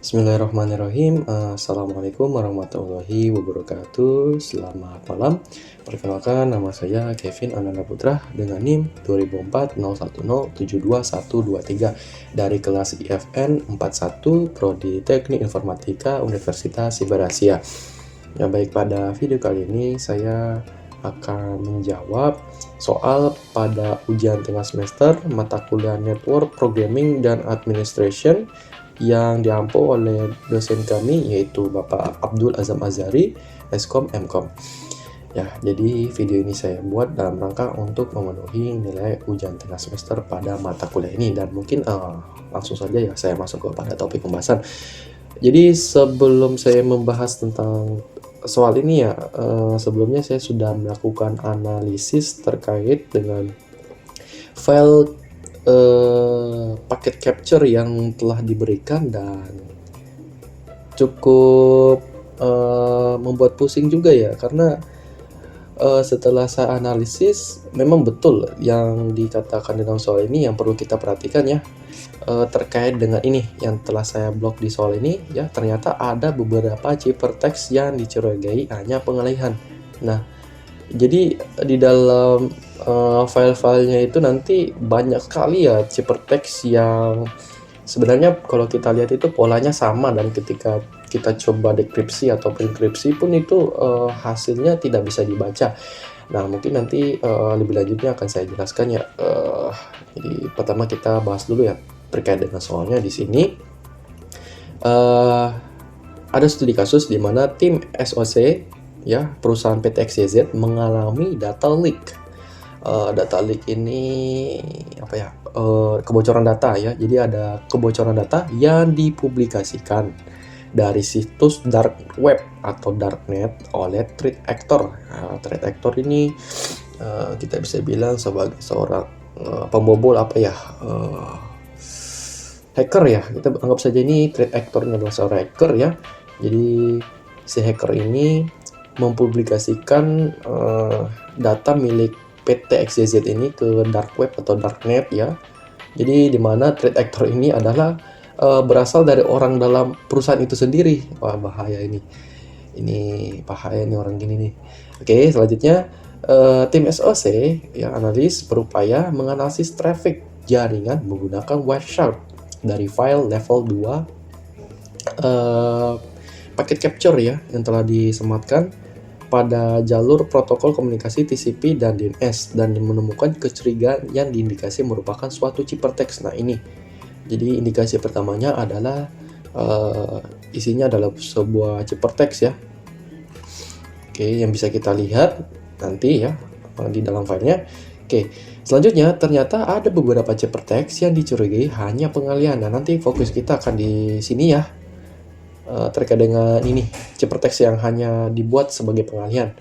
Bismillahirrahmanirrahim. Assalamualaikum warahmatullahi wabarakatuh. Selamat malam. Perkenalkan, nama saya Kevin Ananda Putra dengan NIM 200401072123 dari kelas IFN 41 Prodi Teknik Informatika Universitas Sibarasia. Ya, baik, pada video kali ini saya akan menjawab soal pada ujian tengah semester mata kuliah Network Programming dan Administration yang diampu oleh dosen kami yaitu Bapak Abdul Azam Azhari, Eskom Mkom. Ya, jadi video ini saya buat dalam rangka untuk memenuhi nilai ujian tengah semester pada mata kuliah ini, dan mungkin langsung saja ya saya masuk kepada topik pembahasan. Jadi sebelum saya membahas tentang soal ini ya, sebelumnya saya sudah melakukan analisis terkait dengan file paket capture yang telah diberikan, dan cukup membuat pusing juga ya, karena setelah saya analisis memang betul yang dikatakan dalam soal ini. Yang perlu kita perhatikan ya, terkait dengan ini yang telah saya blok di soal ini ya, ternyata ada beberapa ciphertext yang dicurigai hanya pengalihan. Nah, jadi di dalam file-filenya itu nanti banyak sekali ya ciphertext yang sebenarnya kalau kita lihat itu polanya sama, dan ketika kita coba dekripsi atau enkripsi pun itu hasilnya tidak bisa dibaca. Nah, mungkin nanti lebih lanjutnya akan saya jelaskan ya. Jadi pertama kita bahas dulu ya terkait dengan soalnya. Di sini ada studi kasus di mana tim SOC ya, perusahaan PT XYZ mengalami data leak. Data leak ini apa ya? Kebocoran data ya. Jadi ada kebocoran data yang dipublikasikan dari situs dark web atau darknet oleh threat actor. Threat actor ini kita bisa bilang sebagai seorang pembobol apa ya? Hacker ya. Kita anggap saja ini threat actornya adalah seorang hacker ya. Jadi si hacker ini mempublikasikan data milik PT XYZ ini ke dark web atau darknet ya. Jadi di mana threat actor ini adalah berasal dari orang dalam perusahaan itu sendiri. Wah, bahaya ini. Ini bahaya nih orang gini nih. Oke, selanjutnya tim SOC yang analis berupaya menganalisis traffic jaringan menggunakan Wireshark dari file level 2 paket capture ya yang telah disematkan pada jalur protokol komunikasi TCP dan DNS, dan menemukan kecurigaan yang diindikasi merupakan suatu ciphertext. Nah, ini jadi indikasi pertamanya adalah isinya adalah sebuah ciphertext ya. Oke, yang bisa kita lihat nanti ya di dalam filenya. Oke, selanjutnya ternyata ada beberapa ciphertext yang dicurigai hanya pengalihan. Nah, nanti fokus kita akan di sini ya, terkait dengan ini ciphertext yang hanya dibuat sebagai pengalihan.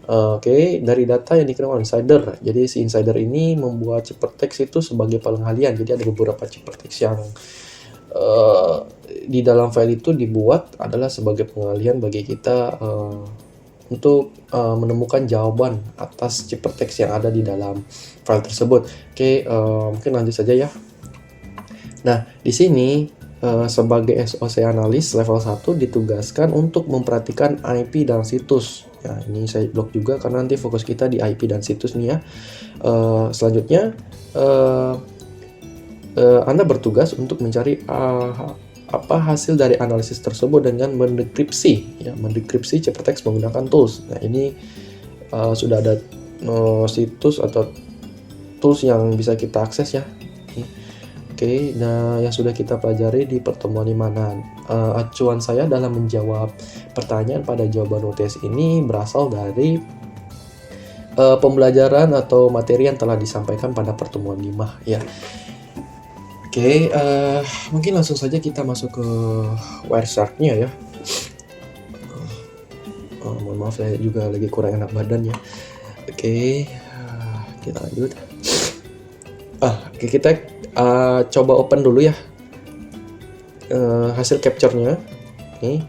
Oke, dari data yang dikirim oleh insider. Jadi si insider ini membuat ciphertext itu sebagai pengalihan. Jadi ada beberapa ciphertext yang di dalam file itu dibuat adalah sebagai pengalihan bagi kita untuk menemukan jawaban atas ciphertext yang ada di dalam file tersebut. Oke, mungkin lanjut saja ya. Nah, di sini sebagai SOC analis level 1 ditugaskan untuk memperhatikan IP dan situs. Ya, ini saya blok juga karena nanti fokus kita di IP dan situs nih ya. Selanjutnya Anda bertugas untuk mencari apa hasil dari analisis tersebut dengan mendekripsi ya, mendekripsi ciphertext menggunakan tools. Nah, ini sudah ada situs atau tools yang bisa kita akses ya. Oke, nah yang sudah kita pelajari di pertemuan di mana acuan saya dalam menjawab pertanyaan pada jawaban UTS ini berasal dari pembelajaran atau materi yang telah disampaikan pada pertemuan 5 ya. Oke, mungkin langsung saja kita masuk ke Wireshark-nya ya. Mohon maaf, saya juga lagi kurang enak badan ya. Oke, kita lanjut. Oke, kita coba open dulu ya hasil capture-nya. Nih,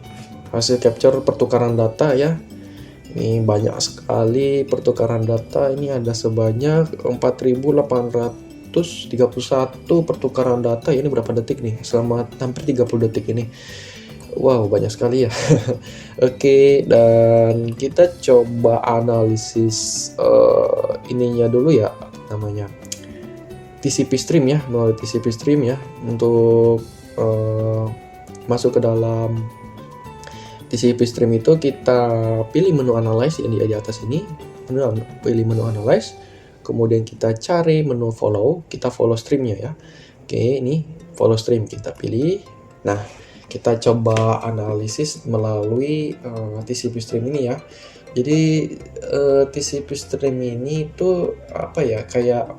hasil capture pertukaran data ya. Ini banyak sekali pertukaran data. Ini ada sebanyak 4.800 131 pertukaran data. Ini berapa detik nih? Selama hampir 30 detik ini. Wow, banyak sekali ya. Oke, dan kita coba analisis ininya dulu ya, namanya TCP stream ya, melalui TCP stream ya, untuk masuk ke dalam TCP stream itu kita pilih menu analyze yang di atas ini, pilih menu analyze, kemudian kita cari menu follow, kita follow streamnya ya. Oke, ini follow stream kita pilih. Nah, kita coba analisis melalui TCP stream ini ya. Jadi TCP stream ini itu apa ya, kayak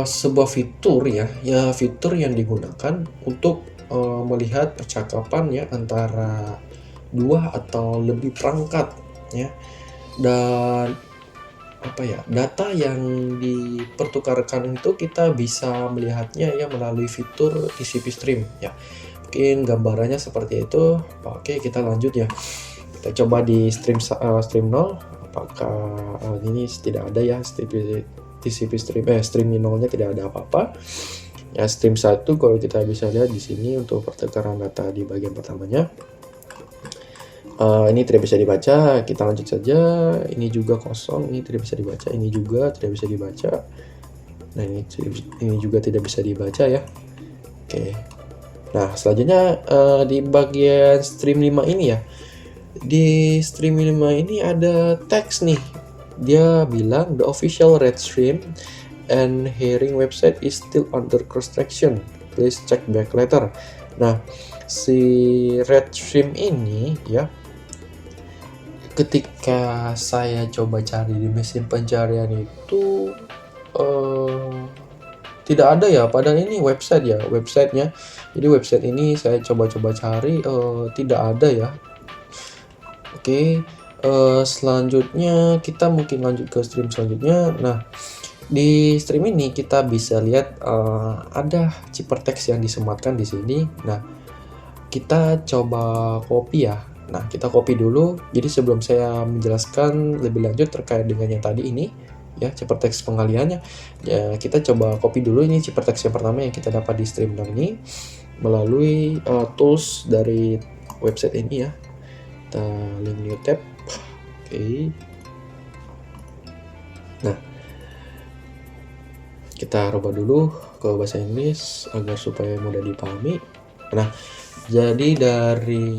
sebuah fitur ya, fitur yang digunakan untuk melihat percakapan ya antara dua atau lebih perangkat ya, dan apa ya, data yang dipertukarkan itu kita bisa melihatnya ya melalui fitur TCP stream ya. Mungkin gambarannya seperti itu. Oke, kita lanjut ya. Kita coba di stream 0, apakah ini tidak ada ya TCP stream 0-nya tidak ada apa-apa. Ya, stream 1 kalau kita bisa lihat di sini untuk pertukaran data di bagian pertamanya. Ini tidak bisa dibaca, kita lanjut saja. Ini juga kosong, ini tidak bisa dibaca, ini juga tidak bisa dibaca. Nah, ini juga tidak bisa dibaca ya. Oke. Nah, selanjutnya di bagian stream 5 ini ya. Di stream 5 ini ada teks nih. Dia bilang the official red stream and hearing website is still under construction. Please check back later. Nah, si red stream ini ya, ketika saya coba cari di mesin pencarian itu tidak ada ya, padahal ini website ya, websitenya. Jadi website ini saya coba-coba cari, tidak ada ya. Oke, selanjutnya kita mungkin lanjut ke stream selanjutnya. Nah, di stream ini kita bisa lihat ada ciphertext yang disematkan di sini. Nah, kita coba copy ya. Nah, kita copy dulu. Jadi sebelum saya menjelaskan lebih lanjut terkait dengan yang tadi ini ya, ciphertext pengaliannya ya, kita coba copy dulu ini ciphertext yang pertama yang kita dapat di stream 6 ini melalui tools dari website ini ya. Kita link new tab. Oke. Nah, kita rubah dulu ke bahasa Inggris agar supaya mudah dipahami. Nah, jadi dari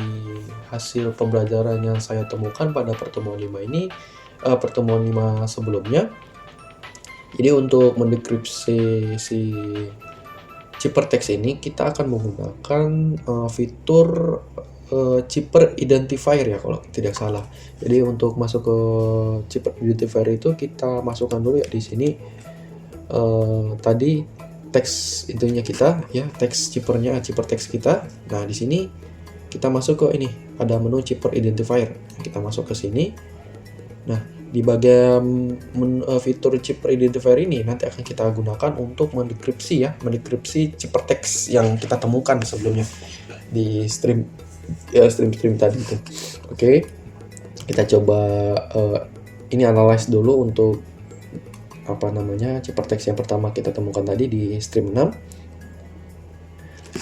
hasil pembelajaran yang saya temukan pada pertemuan 5 ini, pertemuan 5 sebelumnya, jadi untuk mendekripsi si ciphertext ini kita akan menggunakan fitur cipher identifier ya kalau tidak salah. Jadi untuk masuk ke cipher identifier itu kita masukkan dulu ya di sini tadi teks intinya kita ya, teks ciphertext kita. Nah, di sini kita masuk ke ini, ada menu cipher identifier. Kita masuk ke sini. Nah, di bagian fitur cipher identifier ini nanti akan kita gunakan untuk mendekripsi ciphertext yang kita temukan sebelumnya di stream tadi itu. Oke. Kita coba ini analyze dulu untuk ciphertext yang pertama kita temukan tadi di stream 6.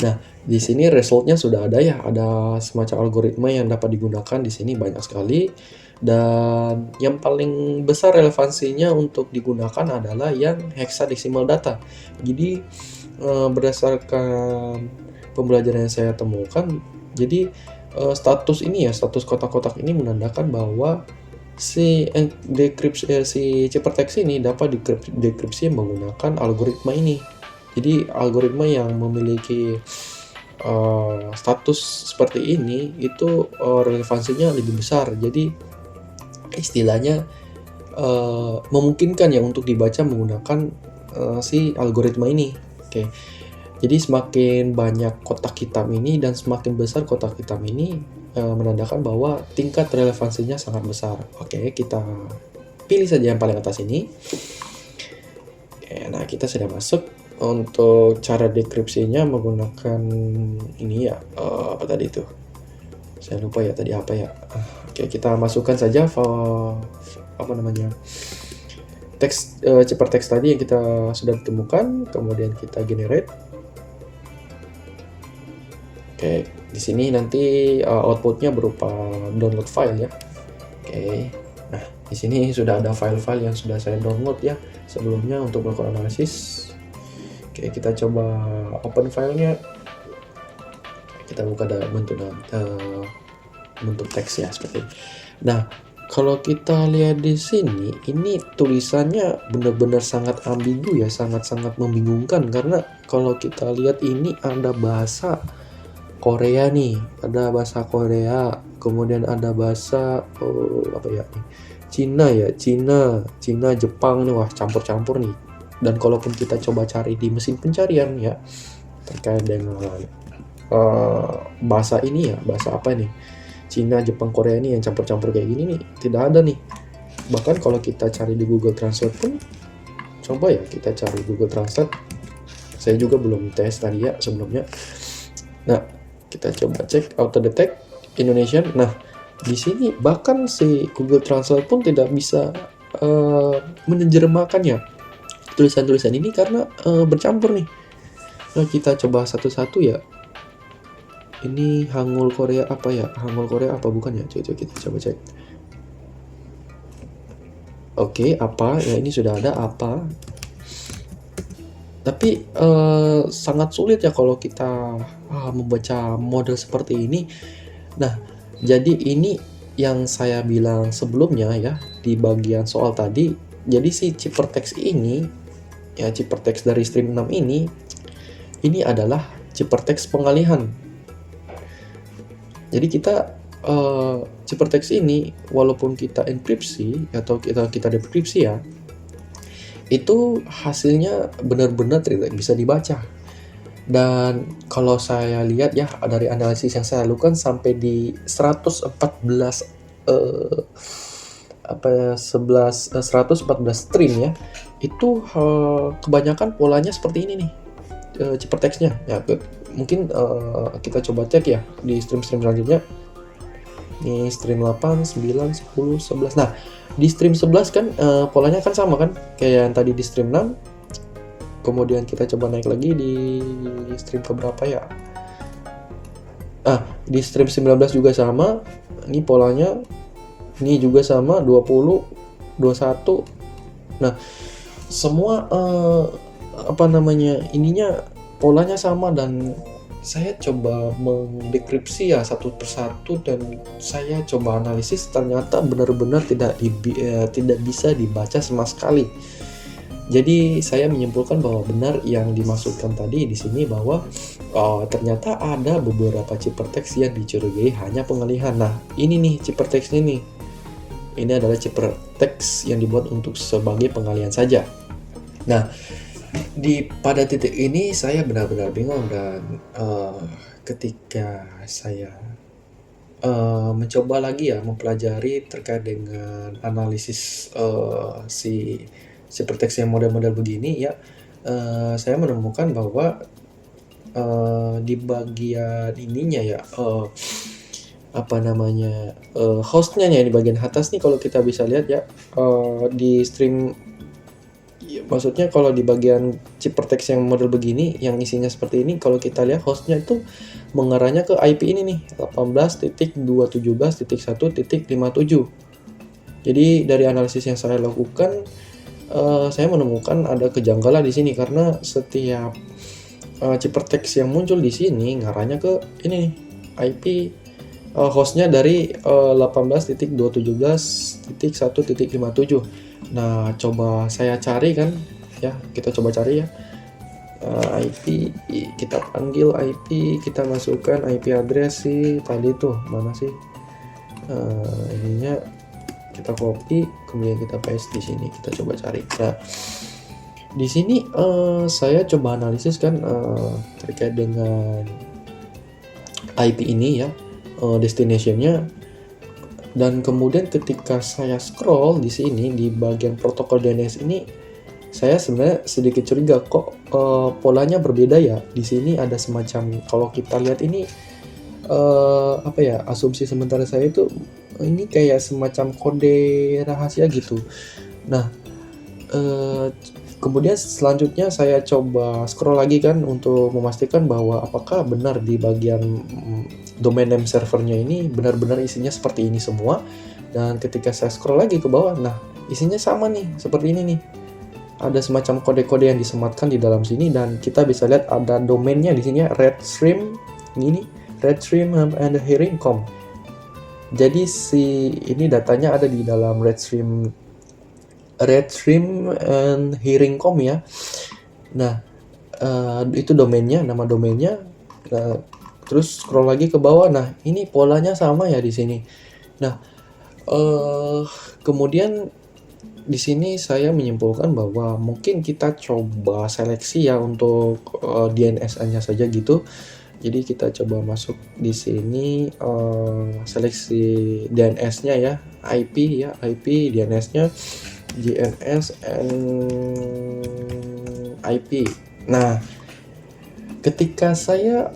Nah, di sini resultnya sudah ada ya, ada semacam algoritma yang dapat digunakan di sini banyak sekali, dan yang paling besar relevansinya untuk digunakan adalah yang hexadecimal data. Jadi berdasarkan pembelajaran yang saya temukan, jadi status kotak-kotak ini menandakan bahwa si ciphertext ini dapat dekripsi menggunakan algoritma ini. Jadi algoritma yang memiliki status seperti ini itu relevansinya lebih besar. Jadi istilahnya memungkinkan ya untuk dibaca menggunakan si algoritma ini. Oke. Jadi semakin banyak kotak hitam ini dan semakin besar kotak hitam ini menandakan bahwa tingkat relevansinya sangat besar. Oke, kita pilih saja yang paling atas ini. Oke, nah kita sudah masuk. Untuk cara dekripsinya menggunakan ini ya, apa tadi itu? Saya lupa ya tadi apa ya. Oke, kita masukkan saja teks cipher teks tadi yang kita sudah temukan, kemudian kita generate. Oke, di sini nanti outputnya berupa download file ya. Oke, nah di sini sudah ada file-file yang sudah saya download ya sebelumnya untuk melakukan analisis. Oke, kita coba open filenya. Kita buka dalam bentuk teks ya seperti ini. Nah, kalau kita lihat di sini, ini tulisannya benar-benar sangat ambigu ya, sangat-sangat membingungkan karena kalau kita lihat ini ada bahasa Korea nih, ada bahasa Korea, kemudian ada bahasa apa ya? Cina ya, Cina, Jepang nih, wah campur-campur nih. Dan kalaupun kita coba cari di mesin pencarian ya terkait dengan bahasa ini ya, bahasa apa nih? Cina, Jepang, Korea ini yang campur-campur kayak gini nih, tidak ada nih. Bahkan kalau kita cari di Google Translate pun, coba ya kita cari Google Translate. Saya juga belum tes tadi ya sebelumnya. Nah, kita coba cek auto detect Indonesian. Nah, di sini bahkan si Google Translate pun tidak bisa menerjemahkannya tulisan-tulisan ini karena bercampur nih. Nah, kita coba satu-satu ya. Ini Hangul Korea apa ya? Hangul Korea apa bukan ya? Coba kita coba cek. Oke, apa? Ya ini sudah ada apa. Tapi sangat sulit ya kalau kita membaca model seperti ini. Nah, jadi ini yang saya bilang sebelumnya ya di bagian soal tadi. Jadi si cipher teks ini ya, cipher teks dari stream 6 ini adalah cipher teks pengalihan. Jadi kita cipher teks ini walaupun kita enkripsi atau kita dekripsi ya, itu hasilnya benar-benar tidak bisa dibaca. Dan kalau saya lihat ya dari analisis yang saya lakukan sampai di 114 stream ya, itu kebanyakan polanya seperti ini nih cipher teksnya ya. Mungkin kita coba cek ya di stream-stream selanjutnya. Ini stream 8, 9, 10, 11. Nah, di stream 11 kan polanya kan sama kan kayak yang tadi di stream 6. Kemudian kita coba naik lagi di stream keberapa ya? Di stream 19 juga sama. Ini polanya. Ini juga sama 20, 21. Nah, semua ininya polanya sama dan saya coba mendekripsi ya satu persatu dan saya coba analisis, ternyata benar-benar tidak bisa dibaca sama sekali. Jadi saya menyimpulkan bahwa benar yang dimaksudkan tadi di sini bahwa ternyata ada beberapa cipher teks yang dicurigai hanya pengalihan. Nah, ini nih cipher teksnya nih. Ini adalah cipher teks yang dibuat untuk sebagai pengalihan saja. Nah, pada titik ini saya benar-benar bingung dan ketika saya mencoba lagi ya mempelajari terkait dengan analisis si cipher teks yang model-model begini ya, saya menemukan bahwa di bagian ininya ya hostnya ya di bagian atas nih, kalau kita bisa lihat ya di stream. Maksudnya kalau di bagian cipher teks yang model begini yang isinya seperti ini, kalau kita lihat hostnya itu mengarahnya ke IP ini nih 18.217.1.57. Jadi dari analisis yang saya lakukan saya menemukan ada kejanggalan di sini karena setiap cipher teks yang muncul di sini ngarahnya ke ini nih IP hostnya dari 18.217.1.57. Nah, coba saya cari kan ya, kita coba cari ya IP, kita panggil IP, kita masukkan IP address sih tadi tuh mana sih ininya, kita copy kemudian kita paste di sini, kita coba cari. Nah, di sini saya coba analisis kan terkait dengan IP ini ya, destinationnya. Dan kemudian ketika saya scroll di sini di bagian protokol DNS ini, saya sebenarnya sedikit curiga kok polanya berbeda ya. Di sini ada semacam, kalau kita lihat ini asumsi sementara saya itu ini kayak semacam kode rahasia gitu. Nah, Kemudian selanjutnya saya coba scroll lagi kan untuk memastikan bahwa apakah benar di bagian domain name servernya ini benar-benar isinya seperti ini semua. Dan ketika saya scroll lagi ke bawah, nah isinya sama nih, seperti ini nih. Ada semacam kode-kode yang disematkan di dalam sini, dan kita bisa lihat ada domainnya di sini, Redstream ini, Redstream and Hearing.com. Jadi ini datanya ada di dalam Redstream and Hearing.com ya. Nah, itu domainnya, nama domainnya. Nah, terus scroll lagi ke bawah. Nah, ini polanya sama ya di sini. Nah, kemudian di sini saya menyimpulkan bahwa mungkin kita coba seleksi ya untuk DNS-nya saja gitu. Jadi kita coba masuk di sini, seleksi DNS-nya ya, IP DNS-nya DNS and IP. Nah, ketika saya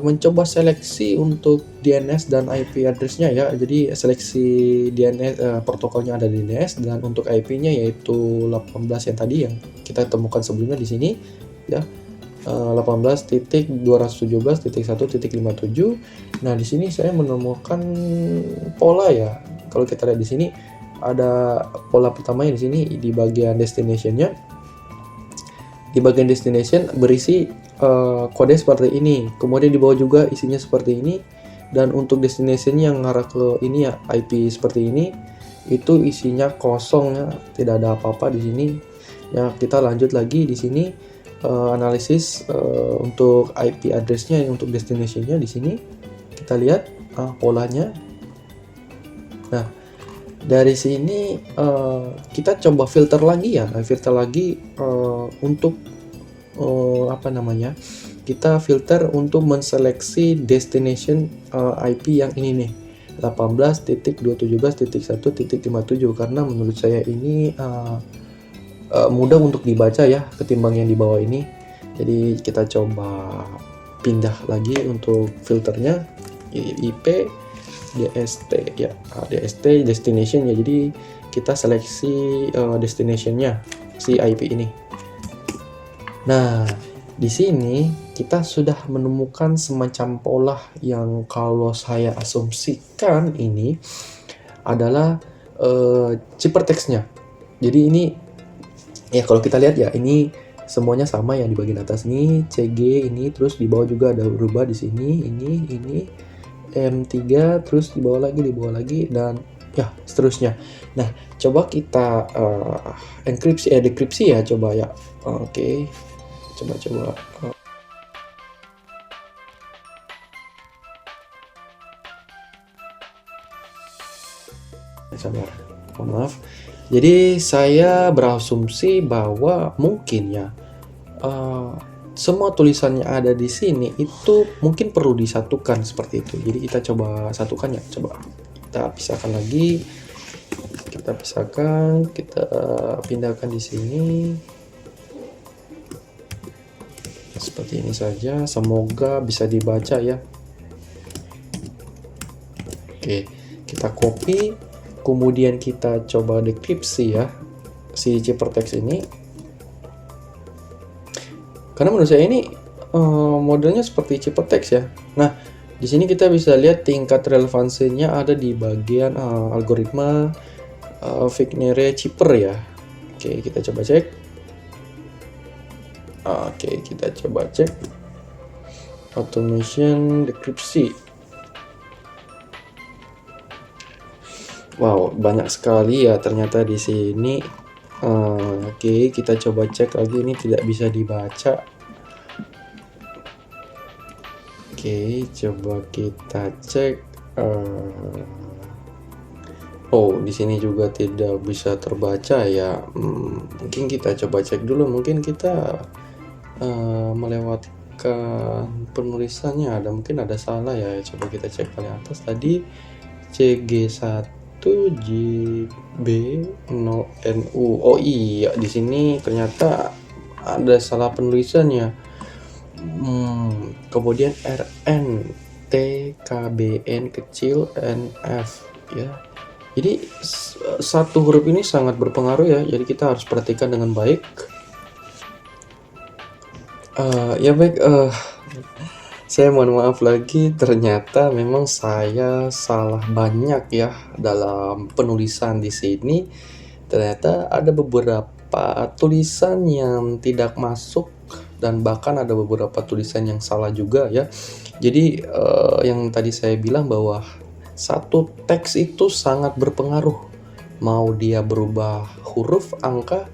mencoba seleksi untuk DNS dan IP address-nya ya, jadi seleksi DNS, protokolnya ada di DNS, dan untuk IP-nya yaitu 18 yang tadi yang kita temukan sebelumnya di sini ya, 18.217.1.57. Nah, di sini saya menemukan pola ya. Kalau kita lihat di sini ada pola pertamanya di sini di bagian destination-nya. Di bagian destination berisi kode seperti ini, kemudian di bawah juga isinya seperti ini, dan untuk destination yang mengarah ke ini ya, IP seperti ini, itu isinya kosong ya, tidak ada apa-apa di sini. Ya, kita lanjut lagi di sini, analisis untuk IP address-nya, untuk destination-nya di sini kita lihat polanya. Nah, dari sini kita coba filter lagi ya, untuk kita filter untuk menseleksi destination IP yang ini nih, 18.217.1.57, karena menurut saya ini mudah untuk dibaca ya ketimbang yang di bawah ini. Jadi kita coba pindah lagi untuk filternya, IP DST ya, DST destination ya. Jadi kita seleksi destinationnya si IP ini. Nah, di sini kita sudah menemukan semacam pola yang kalau saya asumsikan ini adalah ciphertext-nya. Jadi ini ya, kalau kita lihat ya, ini semuanya sama yang di bagian atas nih, CG ini, terus di bawah juga ada berubah di sini, ini M3, terus di bawah lagi dan ya seterusnya. Nah, coba kita dekripsi ya, coba ya. Oke. Coba sabar, mohon maaf. Jadi saya berasumsi bahwa mungkin ya semua tulisannya ada di sini itu mungkin perlu disatukan seperti itu. Jadi kita coba satukan ya, coba kita pisahkan lagi, kita pindahkan di sini seperti ini saja. Semoga bisa dibaca ya. Oke, kita copy, kemudian kita coba dekripsi ya si ciphertext ini. Karena menurut saya ini modelnya seperti ciphertext ya. Nah, di sini kita bisa lihat tingkat relevansinya ada di bagian algoritma Figner Cipher ya. Oke, kita coba cek. Oke, kita coba cek automation dekripsi. Wow, banyak sekali ya ternyata di sini. Oke, kita coba cek lagi, ini tidak bisa dibaca. Oke, coba kita cek. Oh, di sini juga tidak bisa terbaca ya. Mungkin kita coba cek dulu. Mungkin kita melewatkan penulisannya, mungkin ada salah ya. Coba kita cek paling atas tadi, CG1JB0NU. Oh iya, di sini ternyata ada salah penulisannya. Kemudian RN TKBN kecil NF ya. Jadi satu huruf ini sangat berpengaruh ya, jadi kita harus perhatikan dengan baik. Ya baik, saya mohon maaf lagi, ternyata memang saya salah banyak ya dalam penulisan di sini. Ternyata ada beberapa tulisan yang tidak masuk dan bahkan ada beberapa tulisan yang salah juga ya. Jadi yang tadi saya bilang bahwa satu teks itu sangat berpengaruh. Mau dia berubah huruf, angka,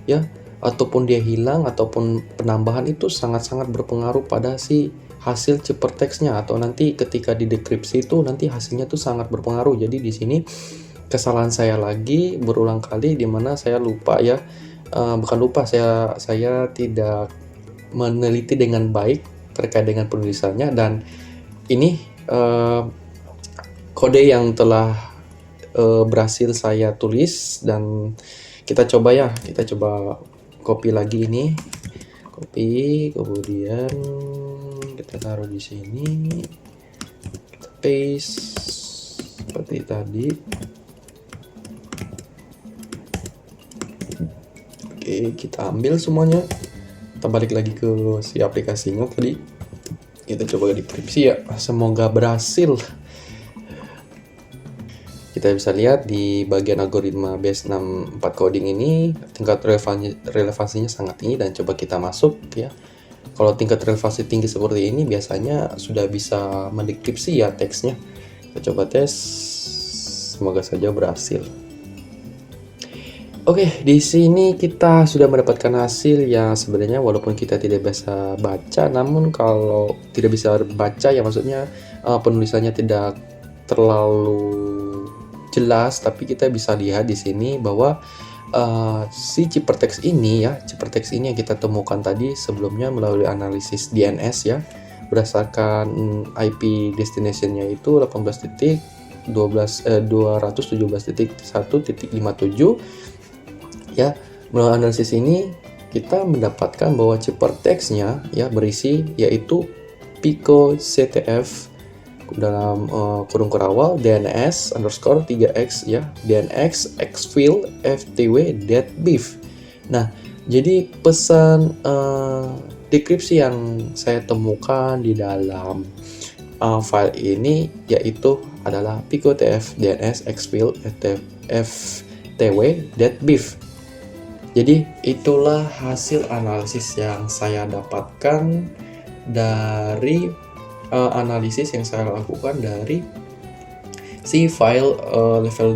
ya, ataupun dia hilang, ataupun penambahan itu sangat-sangat berpengaruh pada si hasil ceper teksnya, atau nanti ketika di deskripsi itu nanti hasilnya tuh sangat berpengaruh. Jadi di sini kesalahan saya lagi berulang kali di mana saya lupa ya, bukan lupa, saya tidak meneliti dengan baik terkait dengan penulisannya, dan ini kode yang telah berhasil saya tulis, dan kita coba copy lagi ini, kemudian kita taruh di sini, kita paste seperti tadi. Oke, kita ambil semuanya, kita balik lagi ke si aplikasinya tadi, kita coba deskripsi ya, semoga berhasil. Kita bisa lihat di bagian algoritma B64 coding ini tingkat relevansinya sangat tinggi, dan coba kita masuk ya. Kalau tingkat relevansi tinggi seperti ini biasanya sudah bisa mendeskripsi ya teksnya. Kita coba tes, semoga saja berhasil. Oke, di sini kita sudah mendapatkan hasil yang sebenarnya walaupun kita tidak bisa baca, namun kalau tidak bisa baca ya maksudnya penulisannya tidak terlalu jelas, tapi kita bisa lihat di sini bahwa si cipertext ini yang kita temukan tadi sebelumnya melalui analisis DNS ya, berdasarkan IP destination-nya itu 217.1.57 ya. Melalui analisis ini kita mendapatkan bahwa cipertext-nya ya berisi yaitu Pico CTF dalam kurung kerawal DNS underscore 3x ya, DNX exfil ftw dead beef. Nah, jadi pesan deskripsi yang saya temukan di dalam file ini yaitu adalah Pico TF DNS exfil ftw dead beef. Jadi itulah hasil analisis yang saya dapatkan dari analisis yang saya lakukan dari si file level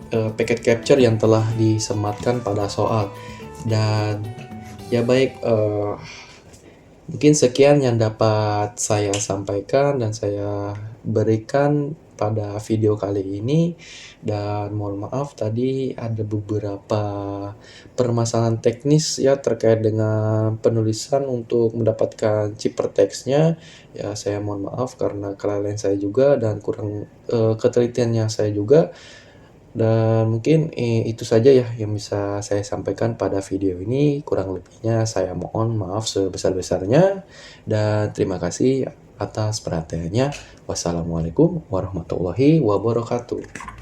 2 packet capture yang telah disematkan pada soal. Dan ya baik, mungkin sekian yang dapat saya sampaikan dan saya berikan pada video kali ini, dan mohon maaf tadi ada beberapa permasalahan teknis ya terkait dengan penulisan untuk mendapatkan cipertext-nya ya. Saya mohon maaf karena kelalaian saya juga dan kurang ketelitiannya saya juga, dan mungkin itu saja ya yang bisa saya sampaikan pada video ini. Kurang lebihnya saya mohon maaf sebesar-besarnya, dan terima kasih atas perhatiannya. Wassalamualaikum warahmatullahi wabarakatuh.